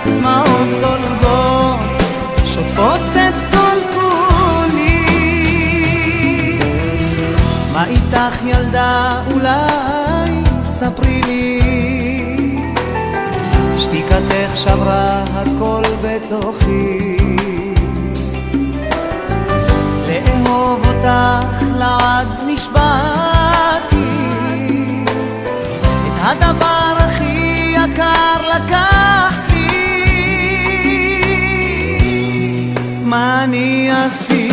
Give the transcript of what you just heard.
דמעות זולגות שוטפות את כל כולי. מה איתך ילדה, אולי ספרי לי, שתיקתך שברה הכל בתוכי. לאהוב אותך לעד נשבעתי, את הדבר הכי יקר לקחת לי. מה אני עשיתי?